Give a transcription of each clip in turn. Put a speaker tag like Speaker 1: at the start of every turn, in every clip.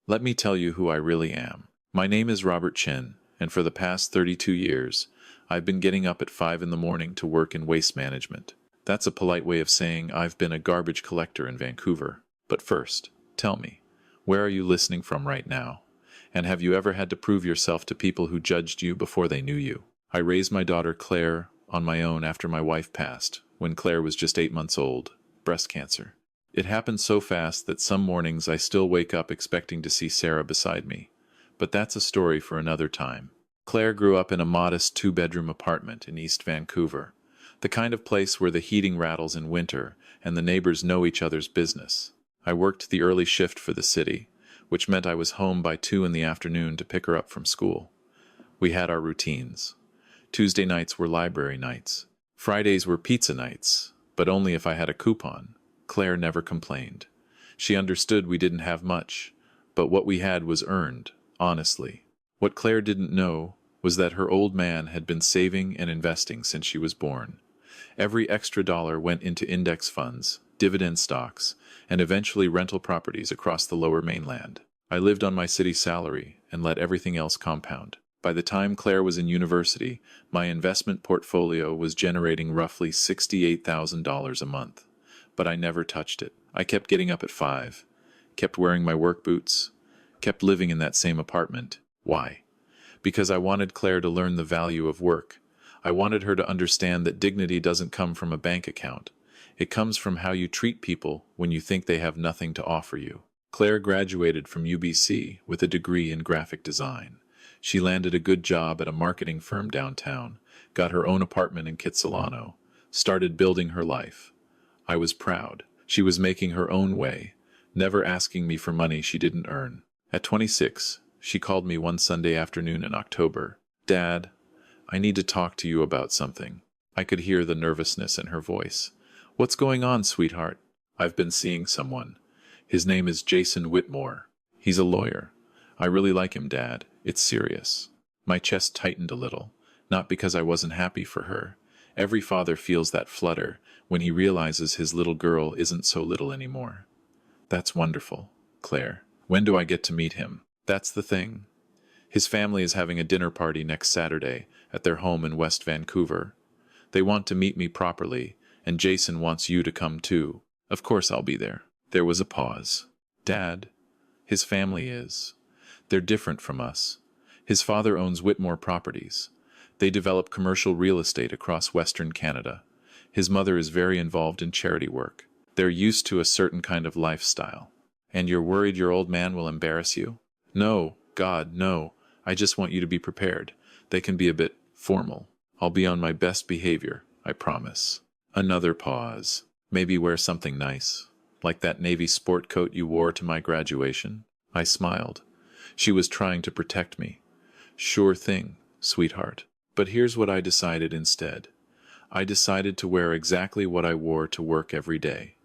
Speaker 1: Let me tell you who I really am. My name is Robert Chen, and for the past 32 years, I've been getting up at 5 in the morning to work in waste management. That's a polite way of saying I've been a garbage collector in Vancouver. But first, tell me, where are you listening from right now? And have you ever had to prove yourself to people who judged you before they knew you? I raised my daughter Claire on my own after my wife passed, when Claire was just 8 months old, breast cancer. It happened so fast that some mornings I still wake up expecting to see Sarah beside me. But that's a story for another time. Claire grew up in a modest 2-bedroom apartment in East Vancouver, the kind of place where the heating rattles in winter and the neighbors know each other's business. I worked the early shift for the city, which meant I was home by 2 in the afternoon to pick her up from school. We had our routines. Tuesday nights were library nights. Fridays were pizza nights, but only if I had a coupon. Claire never complained. She understood we didn't have much, but what we had was earned, honestly. What Claire didn't know was that her old man had been saving and investing since she was born. Every extra dollar went into index funds, dividend stocks, and eventually rental properties across the lower mainland. I lived on my city salary and let everything else compound. By the time Claire was in university, my investment portfolio was generating roughly $68,000 a month. But I never touched it. I kept getting up at 5, kept wearing my work boots, kept living in that same apartment. Why? Because I wanted Claire to learn the value of work. I wanted her to understand that dignity doesn't come from a bank account. It comes from how you treat people when you think they have nothing to offer you. Claire graduated from UBC with a degree in graphic design. She landed a good job at a marketing firm downtown, got her own apartment in Kitsilano, started building her life. I was proud. She was making her own way, never asking me for money she didn't earn. At 26, she called me one Sunday afternoon in October. "Dad, I need to talk to you about something." I could hear the nervousness in her voice. "What's going on, sweetheart?" "I've been seeing someone. His name is Jason Whitmore. He's a lawyer. I really like him, Dad. It's serious." My chest tightened a little, not because I wasn't happy for her. Every father feels that flutter when he realizes his little girl isn't so little anymore. "That's wonderful, Claire. When do I get to meet him?" "That's the thing. His family is having a dinner party next Saturday at their home in West Vancouver. They want to meet me properly, and Jason wants you to come too. Of course I'll be there." There was a pause. "Dad, his family is. They're different from us. His father owns Whitmore Properties. They develop commercial real estate across Western Canada. His mother is very involved in charity work. They're used to a certain kind of lifestyle." "And you're worried your old man will embarrass you?" "No, God, no. I just want you to be prepared. They can be a bit formal. I'll be on my best behavior, I promise." Another pause. "Maybe wear something nice, like that navy sport coat you wore to my graduation?" I smiled. She was trying to protect me. "Sure thing, sweetheart. But here's what I decided instead. I decided to wear exactly what I wore to work every day.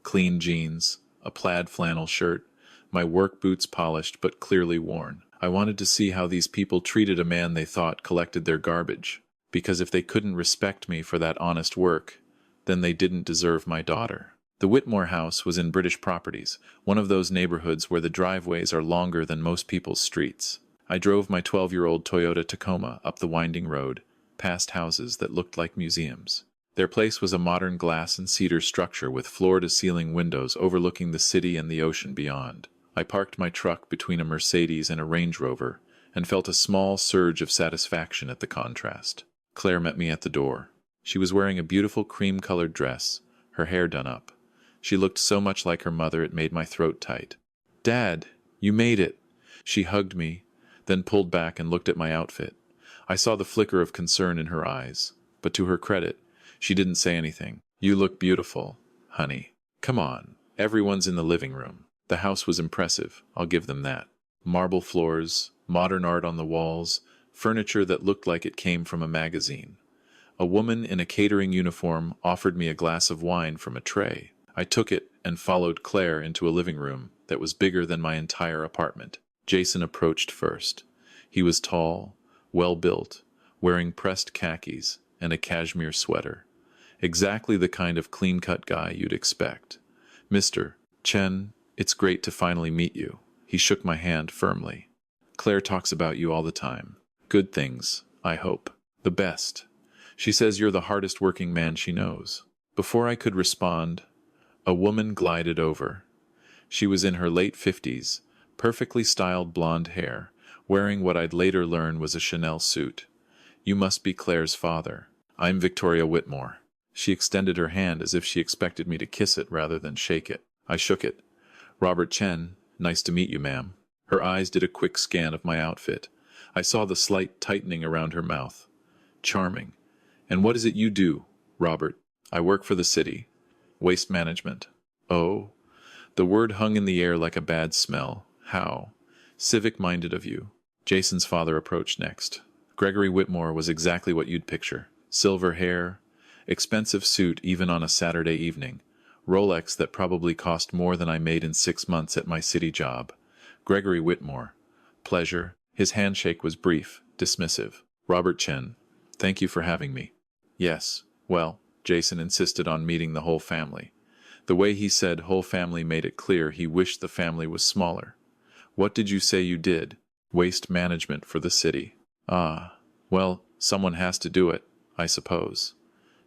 Speaker 1: Clean jeans, a plaid flannel shirt, my work boots polished but clearly worn. I wanted to see how these people treated a man they thought collected their garbage. Because if they couldn't respect me for that honest work, then they didn't deserve my daughter. The Whitmore house was in British Properties, one of those neighborhoods where the driveways are longer than most people's streets. I drove my 12-year-old Toyota Tacoma up the winding road, past houses that looked like museums. Their place was a modern glass and cedar structure with floor-to-ceiling windows overlooking the city and the ocean beyond. I parked my truck between a Mercedes and a Range Rover and felt a small surge of satisfaction at the contrast. Claire met me at the door. She was wearing a beautiful cream-colored dress, her hair done up. She looked so much like her mother it made my throat tight. "Dad, you made it." She hugged me, then pulled back and looked at my outfit. I saw the flicker of concern in her eyes, but to her credit, she didn't say anything. "You look beautiful, honey. Come on." Everyone's in the living room. The house was impressive, I'll give them that. Marble floors, modern art on the walls, furniture that looked like it came from a magazine. A woman in a catering uniform offered me a glass of wine from a tray. I took it and followed Claire into a living room that was bigger than my entire apartment. Jason approached first. He was tall, well-built, wearing pressed khakis and a cashmere sweater. Exactly the kind of clean-cut guy you'd expect. "Mr. Chen, it's great to finally meet you. He shook my hand firmly. Claire talks about you all the time. Good things, I hope. The best. She says you're the hardest working man she knows. Before I could respond, a woman glided over. She was in her late 50s, perfectly styled blonde hair, wearing what I'd later learn was a Chanel suit. You must be Claire's father. I'm Victoria Whitmore. She extended her hand as if she expected me to kiss it rather than shake it. I shook it. Robert Chen, nice to meet you, ma'am. Her eyes did a quick scan of my outfit. I saw the slight tightening around her mouth. Charming. And what is it you do, Robert? I work for the city. Waste management. Oh. The word hung in the air like a bad smell. How? Civic-minded of you. Jason's father approached next. Gregory Whitmore was exactly what you'd picture. Silver hair, expensive suit even on a Saturday evening, Rolex that probably cost more than I made in 6 months at my city job. Gregory Whitmore. Pleasure. His handshake was brief, dismissive. Robert Chen. Thank you for having me. Yes, well, Jason insisted on meeting the whole family. The way he said whole family made it clear he wished the family was smaller. What did you say you did? Waste management for the city. Ah, well, someone has to do it, I suppose.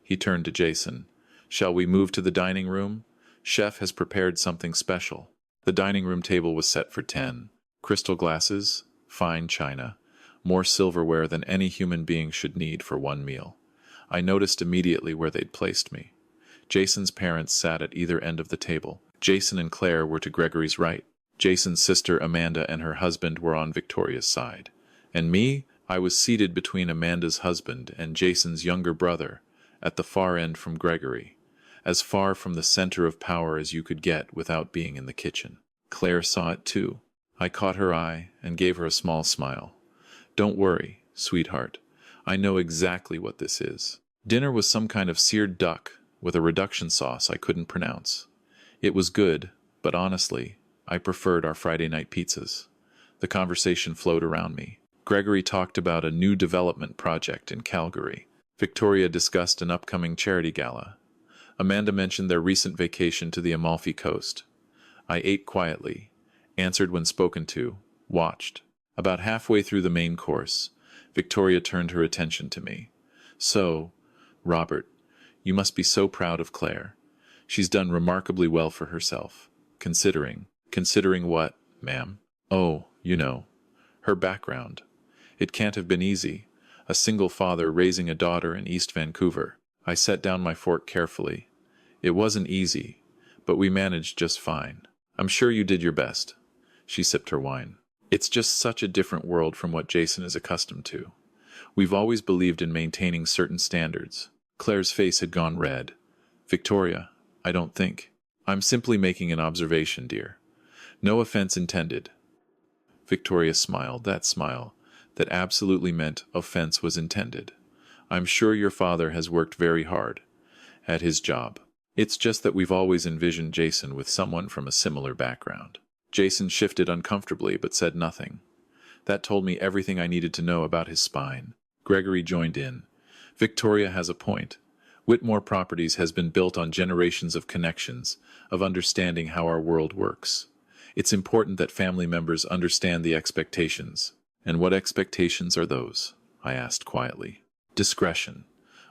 Speaker 1: He turned to Jason. Shall we move to the dining room? Chef has prepared something special. The dining room table was set for 10. Crystal glasses, fine china, more silverware than any human being should need for one meal. I noticed immediately where they'd placed me. Jason's parents sat at either end of the table. Jason and Claire were to Gregory's right. Jason's sister Amanda and her husband were on Victoria's side. And me, I was seated between Amanda's husband and Jason's younger brother, at the far end from Gregory, as far from the center of power as you could get without being in the kitchen. Claire saw it too. I caught her eye and gave her a small smile. Don't worry, sweetheart. I know exactly what this is. Dinner was some kind of seared duck with a reduction sauce I couldn't pronounce. It was good, but honestly, I preferred our Friday night pizzas. The conversation flowed around me. Gregory talked about a new development project in Calgary. Victoria discussed an upcoming charity gala. Amanda mentioned their recent vacation to the Amalfi Coast. I ate quietly, answered when spoken to, watched. About halfway through the main course, Victoria turned her attention to me. So, Robert, you must be so proud of Claire. She's done remarkably well for herself. Considering what, ma'am? Oh, you know, her background. It can't have been easy. A single father raising a daughter in East Vancouver. I set down my fork carefully. It wasn't easy, but we managed just fine. I'm sure you did your best. She sipped her wine. It's just such a different world from what Jason is accustomed to. We've always believed in maintaining certain standards. Claire's face had gone red. Victoria, I don't think. I'm simply making an observation, dear. No offense intended. Victoria smiled, that smile that absolutely meant offense was intended. I'm sure your father has worked very hard at his job. It's just that we've always envisioned Jason with someone from a similar background. Jason shifted uncomfortably but said nothing. That told me everything I needed to know about his spine. Gregory joined in. Victoria has a point. Whitmore Properties has been built on generations of connections, of understanding how our world works. It's important that family members understand the expectations. And what expectations are those? I asked quietly. Discretion,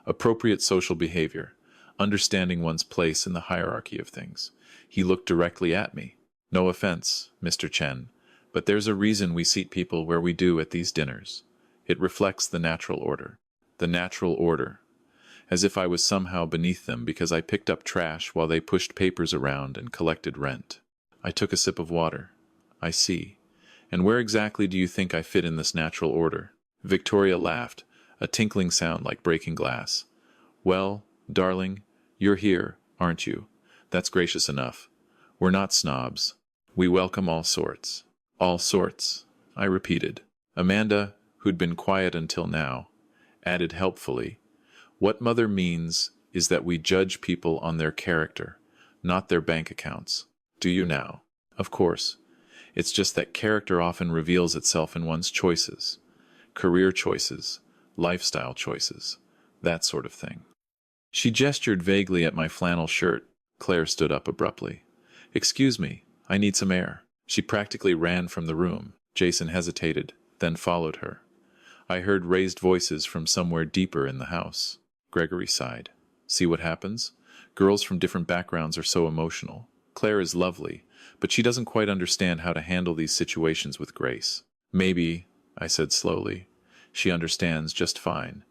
Speaker 1: appropriate social behavior, understanding one's place in the hierarchy of things. He looked directly at me. No offense, Mr. Chen, but there's a reason we seat people where we do at these dinners. It reflects the natural order. The natural order. As if I was somehow beneath them because I picked up trash while they pushed papers around and collected rent. I took a sip of water. I see. And where exactly do you think I fit in this natural order? Victoria laughed, a tinkling sound like breaking glass. Well, darling, you're here, aren't you? That's gracious enough. We're not snobs. We welcome all sorts. All sorts, I repeated. Amanda, who'd been quiet until now, added helpfully, what mother means is that we judge people on their character, not their bank accounts. Do you now? Of course. It's just that character often reveals itself in one's choices. Career choices, lifestyle choices, that sort of thing. She gestured vaguely at my flannel shirt. Claire stood up abruptly. Excuse me, I need some air. She practically ran from the room. Jason hesitated, then followed her. I heard raised voices from somewhere deeper in the house. Gregory sighed. See what happens? Girls from different backgrounds are so emotional. Claire is lovely, but she doesn't quite understand how to handle these situations with grace. Maybe, I said slowly, she understands just fine.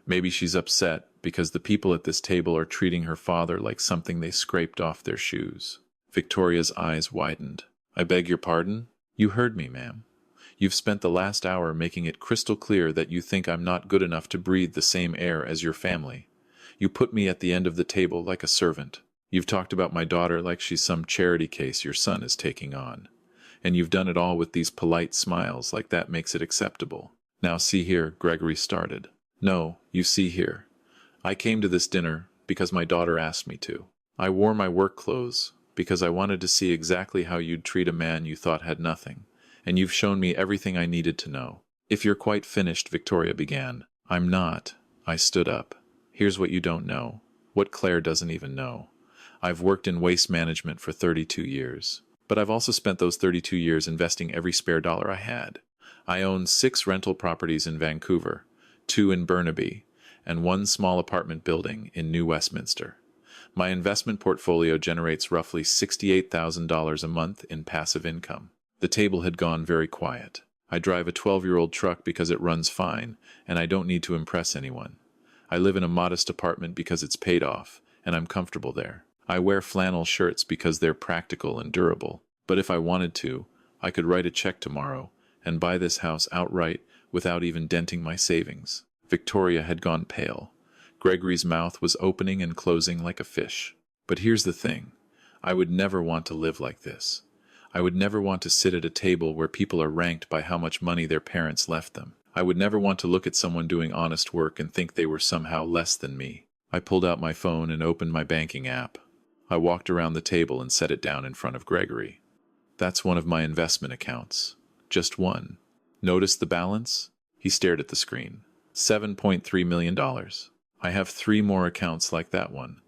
Speaker 1: Maybe she's upset because the people at this table are treating her father like something they scraped off their shoes. Victoria's eyes widened. I beg your pardon? You heard me, ma'am. You've spent the last hour making it crystal clear that you think I'm not good enough to breathe the same air as your family. You put me at the end of the table like a servant. You've talked about my daughter like she's some charity case your son is taking on. And you've done it all with these polite smiles like that makes it acceptable. Now see here, Gregory started. No, you see here. I came to this dinner because my daughter asked me to. I wore my work clothes because I wanted to see exactly how you'd treat a man you thought had nothing. And you've shown me everything I needed to know. If you're quite finished, Victoria began. I'm not. I stood up. Here's what you don't know. What Claire doesn't even know. I've worked in waste management for 32 years. But I've also spent those 32 years investing every spare dollar I had. I own 6 rental properties in Vancouver, 2 in Burnaby, and 1 small apartment building in New Westminster. My investment portfolio generates roughly $68,000 a month in passive income. The table had gone very quiet. I drive a 12-year-old truck because it runs fine, and I don't need to impress anyone. I live in a modest apartment because it's paid off, and I'm comfortable there. I wear flannel shirts because they're practical and durable. But if I wanted to, I could write a check tomorrow and buy this house outright without even denting my savings. Victoria had gone pale. Gregory's mouth was opening and closing like a fish. But here's the thing. I would never want to live like this. I would never want to sit at a table where people are ranked by how much money their parents left them. I would never want to look at someone doing honest work and think they were somehow less than me. I pulled out my phone and opened my banking app. I walked around the table and set it down in front of Gregory. That's one of my investment accounts. Just one. Notice the balance? He stared at the screen. $7.3 million. I have 3 more accounts like that one.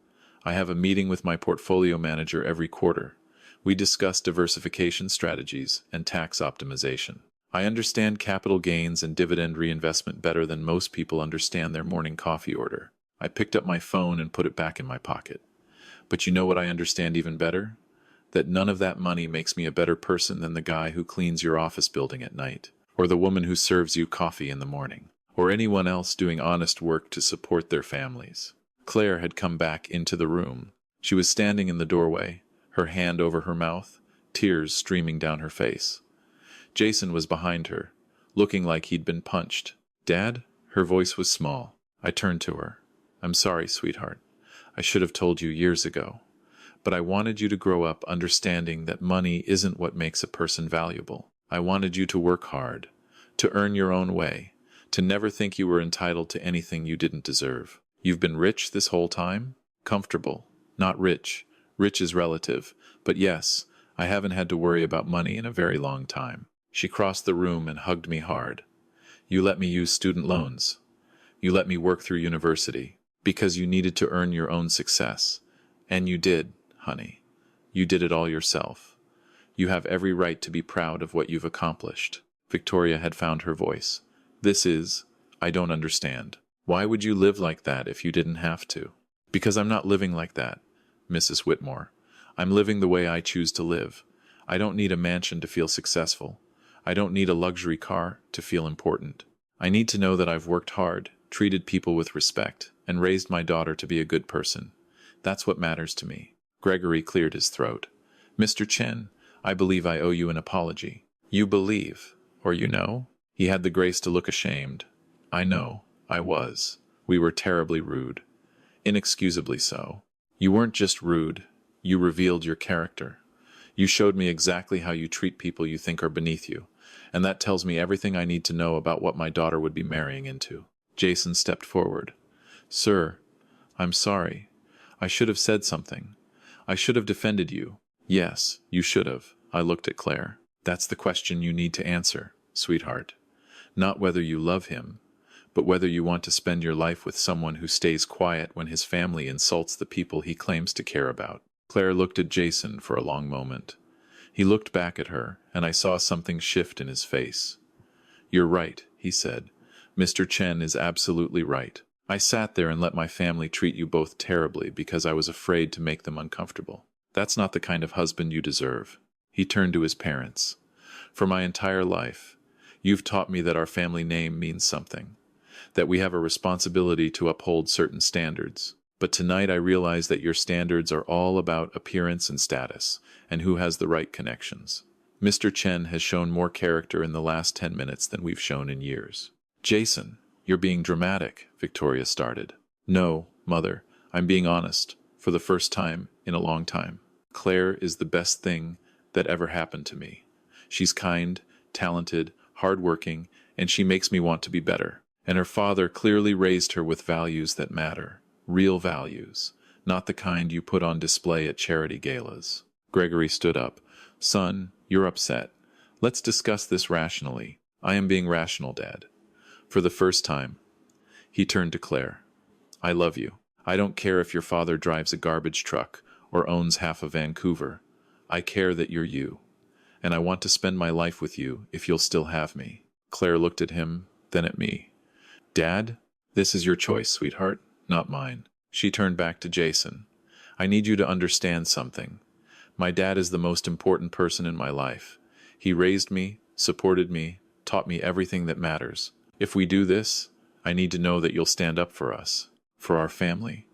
Speaker 1: I have a meeting with my portfolio manager every quarter. We discuss diversification strategies and tax optimization. I understand capital gains and dividend reinvestment better than most people understand their morning coffee order. I picked up my phone and put it back in my pocket. But you know what I understand even better? That none of that money makes me a better person than the guy who cleans your office building at night, or the woman who serves you coffee in the morning, or anyone else doing honest work to support their families. Claire had come back into the room. She was standing in the doorway, her hand over her mouth, tears streaming down her face. Jason was behind her, looking like he'd been punched. "Dad?" Her voice was small. I turned to her. "I'm sorry, sweetheart. I should have told you years ago. But I wanted you to grow up understanding that money isn't what makes a person valuable. I wanted you to work hard, to earn your own way, to never think you were entitled to anything you didn't deserve. You've been rich this whole time? Comfortable. Not rich. Rich is relative. But yes, I haven't had to worry about money in a very long time." She crossed the room and hugged me hard. "You let me use student loans. You let me work through university, because you needed to earn your own success. And you did, honey. You did it all yourself. You have every right to be proud of what you've accomplished." Victoria had found her voice. I don't understand. Why would you live like that if you didn't have to?" "Because I'm not living like that, Mrs. Whitmore. I'm living the way I choose to live. I don't need a mansion to feel successful. I don't need a luxury car to feel important. I need to know that I've worked hard, treated people with respect, and raised my daughter to be a good person. That's what matters to me." Gregory cleared his throat. "Mr. Chen, I believe I owe you an apology." "You believe, or you know?" He had the grace to look ashamed. "I know. I was. We were terribly rude. Inexcusably so. You weren't just rude. You revealed your character. You showed me exactly how you treat people you think are beneath you, and that tells me everything I need to know about what my daughter would be marrying into." Jason stepped forward. "Sir, I'm sorry. I should have said something. I should have defended you." "Yes, you should have." I looked at Claire. "That's the question you need to answer, sweetheart. Not whether you love him, but whether you want to spend your life with someone who stays quiet when his family insults the people he claims to care about." Claire looked at Jason for a long moment. He looked back at her, and I saw something shift in his face. "You're right," he said. "Mr. Chen is absolutely right. I sat there and let my family treat you both terribly because I was afraid to make them uncomfortable. That's not the kind of husband you deserve." He turned to his parents. "For my entire life, you've taught me that our family name means something, that we have a responsibility to uphold certain standards. But tonight I realize that your standards are all about appearance and status, and who has the right connections. Mr. Chen has shown more character in the last 10 minutes than we've shown in years." "Jason, you're being dramatic," Victoria started. "No, Mother, I'm being honest, for the first time in a long time. Claire is the best thing that ever happened to me. She's kind, talented, hardworking, and she makes me want to be better. And her father clearly raised her with values that matter, real values, not the kind you put on display at charity galas." Gregory stood up. "Son, you're upset. Let's discuss this rationally." "I am being rational, Dad." For the first time, he turned to Claire. "I love you. I don't care if your father drives a garbage truck or owns half of Vancouver. I care that you're you. And I want to spend my life with you if you'll still have me." Claire looked at him, then at me. "Dad, this is your choice, sweetheart, not mine." She turned back to Jason. "I need you to understand something. My dad is the most important person in my life. He raised me, supported me, taught me everything that matters. If we do this, I need to know that you'll stand up for us, for our family,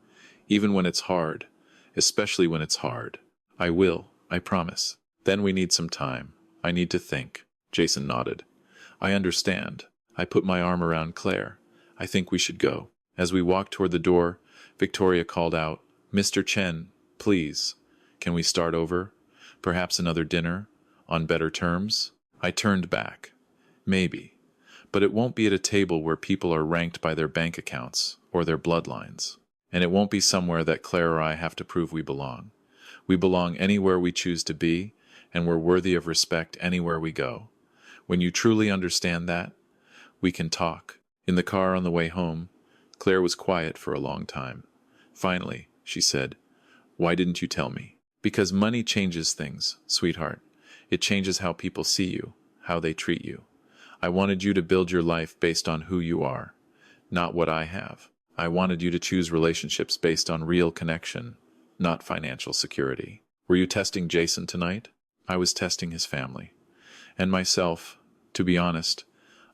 Speaker 1: even when it's hard, especially when it's hard." "I will, I promise." "Then we need some time. I need to think." Jason nodded. "I understand." I put my arm around Claire. "I think we should go." As we walked toward the door, Victoria called out, "Mr. Chen, please, can we start over? Perhaps another dinner, on better terms?" I turned back. "Maybe. But it won't be at a table where people are ranked by their bank accounts or their bloodlines. And it won't be somewhere that Claire or I have to prove we belong. We belong anywhere we choose to be, and we're worthy of respect anywhere we go. When you truly understand that, we can talk." In the car on the way home, Claire was quiet for a long time. Finally, she said, "Why didn't you tell me?" "Because money changes things, sweetheart. It changes how people see you, how they treat you. I wanted you to build your life based on who you are, not what I have. I wanted you to choose relationships based on real connection, not financial security." "Were you testing Jason tonight?" "I was testing his family. And myself, to be honest.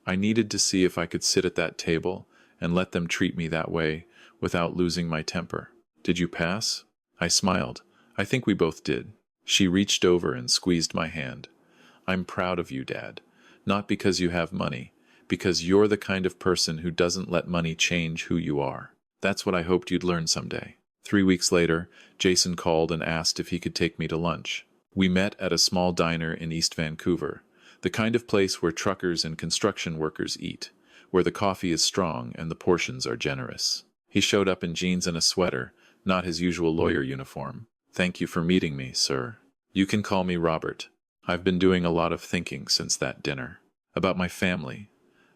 Speaker 1: I needed to see if I could sit at that table and let them treat me that way without losing my temper." "Did you pass?" I smiled. "I think we both did." She reached over and squeezed my hand. "I'm proud of you, Dad. Not because you have money, because you're the kind of person who doesn't let money change who you are. That's what I hoped you'd learn someday." 3 weeks later, Jason called and asked if he could take me to lunch. We met at a small diner in East Vancouver, the kind of place where truckers and construction workers eat, where the coffee is strong and the portions are generous. He showed up in jeans and a sweater, not his usual lawyer uniform. "Thank you for meeting me, sir. You can call me Robert. I've been doing a lot of thinking since that dinner. About my family,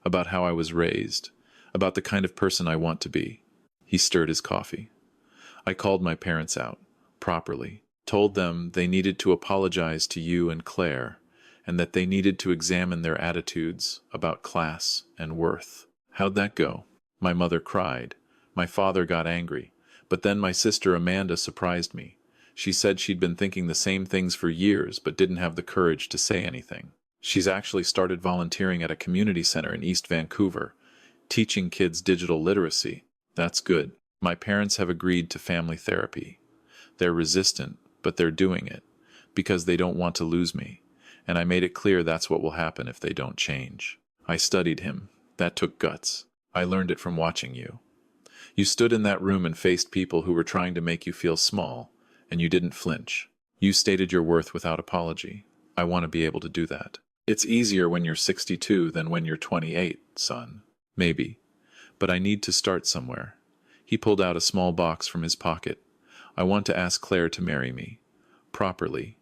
Speaker 1: about how I was raised, about the kind of person I want to be." He stirred his coffee. "I called my parents out, properly, told them they needed to apologize to you and Claire, and that they needed to examine their attitudes about class and worth." "How'd that go?" "My mother cried. My father got angry. But then my sister Amanda surprised me. She said she'd been thinking the same things for years but didn't have the courage to say anything. She's actually started volunteering at a community center in East Vancouver, teaching kids digital literacy." "That's good." "My parents have agreed to family therapy. They're resistant, but they're doing it, because they don't want to lose me. And I made it clear that's what will happen if they don't change." I studied him. That took guts. "I learned it from watching you. You stood in that room and faced people who were trying to make you feel small, and you didn't flinch. You stated your worth without apology. I want to be able to do that." "It's easier when you're 62 than when you're 28, son." "Maybe. But I need to start somewhere." He pulled out a small box from his pocket. "I want to ask Claire to marry me. Properly.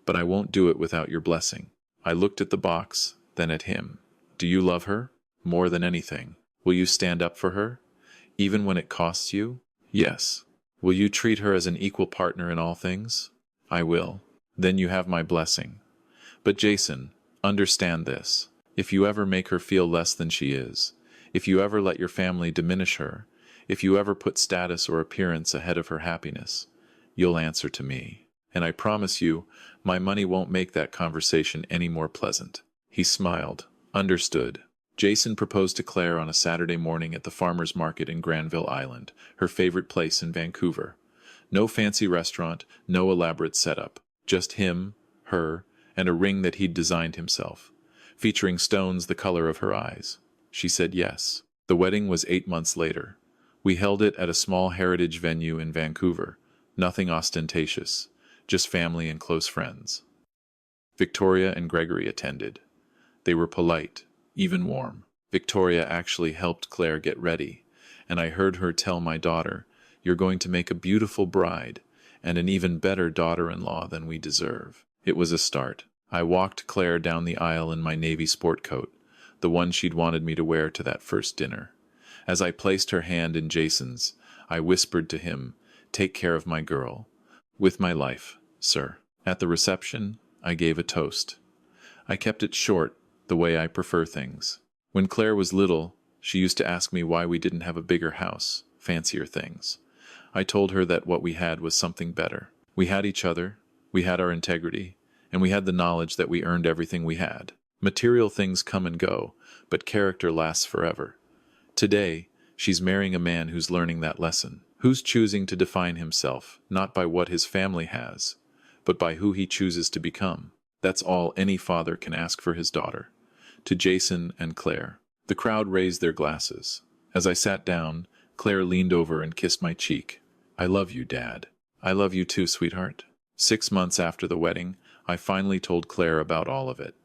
Speaker 1: But I won't do it without your blessing." I looked at the box, then at him. "Do you love her? More than anything. Will you stand up for her? Even when it costs you?" "Yes." "Will you treat her as an equal partner in all things?" "I will." "Then you have my blessing. But Jason, understand this. If you ever make her feel less than she is, if you ever let your family diminish her, if you ever put status or appearance ahead of her happiness, you'll answer to me. And I promise you, my money won't make that conversation any more pleasant." He smiled. Understood. Jason proposed to Claire on a Saturday morning at the farmer's market in Granville Island, her favorite place in Vancouver. No fancy restaurant, no elaborate setup. Just him, her, and a ring that he'd designed himself, featuring stones the color of her eyes. She said yes. The wedding was 8 months later. We held it at a small heritage venue in Vancouver. Nothing ostentatious, just family and close friends. Victoria and Gregory attended. They were polite, even warm. Victoria actually helped Claire get ready, and I heard her tell my daughter, "You're going to make a beautiful bride, and an even better daughter-in-law than we deserve." It was a start. I walked Claire down the aisle in my navy sport coat, the one she'd wanted me to wear to that first dinner. As I placed her hand in Jason's, I whispered to him, "Take care of my girl. With my life, sir." At the reception, I gave a toast. I kept it short, the way I prefer things. When Claire was little, she used to ask me why we didn't have a bigger house, fancier things. I told her that what we had was something better. We had each other, we had our integrity, and we had the knowledge that we earned everything we had. Material things come and go, but character lasts forever. Today, she's marrying a man who's learning that lesson, who's choosing to define himself, not by what his family has, but by who he chooses to become. That's all any father can ask for his daughter. To Jason and Claire. The crowd raised their glasses. As I sat down, Claire leaned over and kissed my cheek. "I love you, Dad." "I love you too, sweetheart." 6 months after the wedding, I finally told Claire about all of it.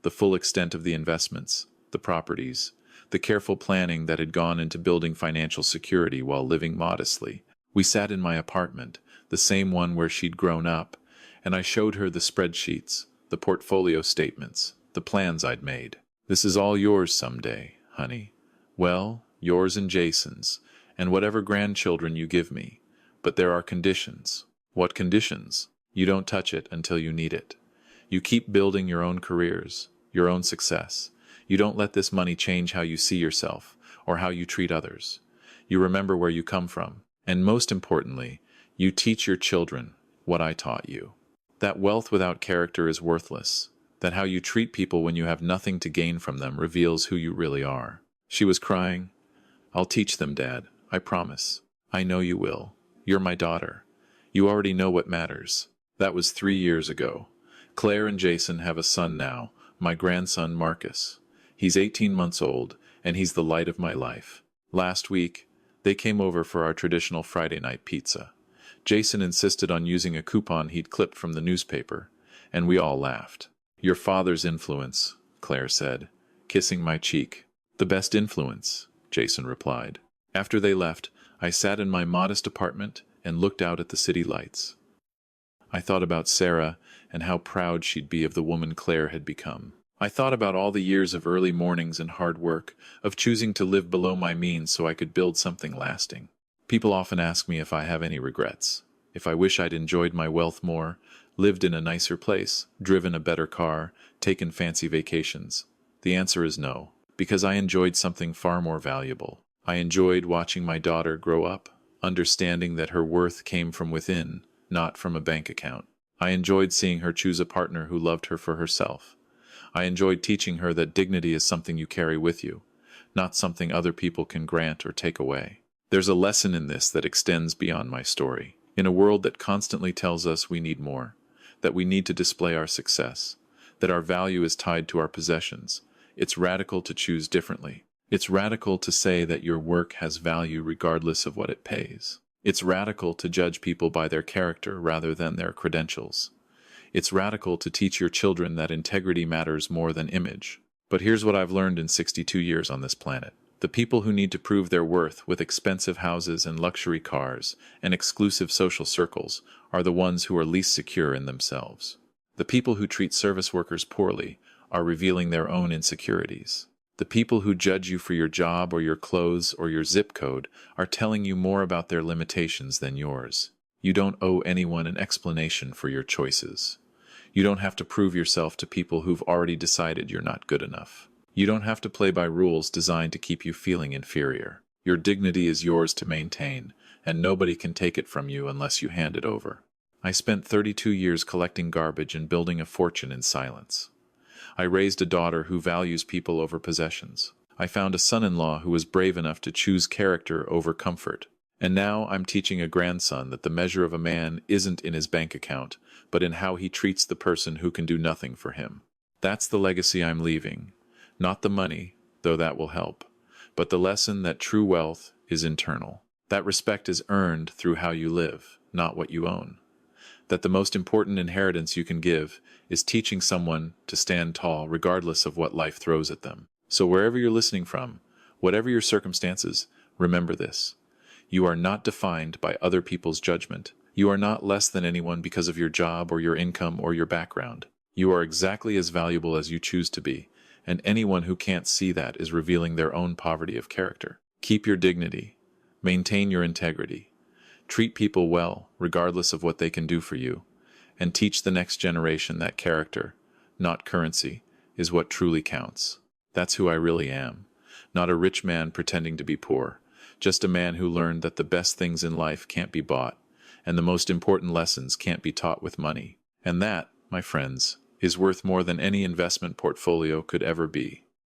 Speaker 1: The full extent of the investments, the properties, the careful planning that had gone into building financial security while living modestly. We sat in my apartment, the same one where she'd grown up, and I showed her the spreadsheets, the portfolio statements, the plans I'd made. "This is all yours someday, honey. Well, yours and Jason's, and whatever grandchildren you give me. But there are conditions." "What conditions?" "You don't touch it until you need it. You keep building your own careers, your own success. You don't let this money change how you see yourself or how you treat others. You remember where you come from. And most importantly, you teach your children what I taught you. That wealth without character is worthless. That how you treat people when you have nothing to gain from them reveals who you really are." She was crying. "I'll teach them, Dad. I promise. I know you will. You're my daughter. You already know what matters." That was 3 years ago. Claire and Jason have a son now, my grandson Marcus. He's 18 months old, and he's the light of my life. Last week, they came over for our traditional Friday night pizza. Jason insisted on using a coupon he'd clipped from the newspaper, and we all laughed. "Your father's influence," Claire said, kissing my cheek. "The best influence," Jason replied. After they left, I sat in my modest apartment and looked out at the city lights. I thought about Sarah and how proud she'd be of the woman Claire had become. I thought about all the years of early mornings and hard work, of choosing to live below my means so I could build something lasting. People often ask me if I have any regrets, if I wish I'd enjoyed my wealth more, lived in a nicer place, driven a better car, taken fancy vacations. The answer is no, because I enjoyed something far more valuable. I enjoyed watching my daughter grow up, understanding that her worth came from within, not from a bank account. I enjoyed seeing her choose a partner who loved her for herself. I enjoyed teaching her that dignity is something you carry with you, not something other people can grant or take away. There's a lesson in this that extends beyond my story. In a world that constantly tells us we need more, that we need to display our success, that our value is tied to our possessions, it's radical to choose differently. It's radical to say that your work has value regardless of what it pays. It's radical to judge people by their character rather than their credentials. It's radical to teach your children that integrity matters more than image. But here's what I've learned in 62 years on this planet. The people who need to prove their worth with expensive houses and luxury cars and exclusive social circles are the ones who are least secure in themselves. The people who treat service workers poorly are revealing their own insecurities. The people who judge you for your job or your clothes or your zip code are telling you more about their limitations than yours. You don't owe anyone an explanation for your choices. You don't have to prove yourself to people who've already decided you're not good enough. You don't have to play by rules designed to keep you feeling inferior. Your dignity is yours to maintain, and nobody can take it from you unless you hand it over. I spent 32 years collecting garbage and building a fortune in silence. I raised a daughter who values people over possessions. I found a son-in-law who was brave enough to choose character over comfort. And now I'm teaching a grandson that the measure of a man isn't in his bank account, but in how he treats the person who can do nothing for him. That's the legacy I'm leaving. Not the money, though that will help, but the lesson that true wealth is internal. That respect is earned through how you live, not what you own. That the most important inheritance you can give is teaching someone to stand tall regardless of what life throws at them. So wherever you're listening from, whatever your circumstances, remember this. You are not defined by other people's judgment. You are not less than anyone because of your job or your income or your background. You are exactly as valuable as you choose to be, and anyone who can't see that is revealing their own poverty of character. Keep your dignity. Maintain your integrity. Treat people well, regardless of what they can do for you, and teach the next generation that character, not currency, is what truly counts. That's who I really am. Not a rich man pretending to be poor, just a man who learned that the best things in life can't be bought, and the most important lessons can't be taught with money. And that, my friends, is worth more than any investment portfolio could ever be.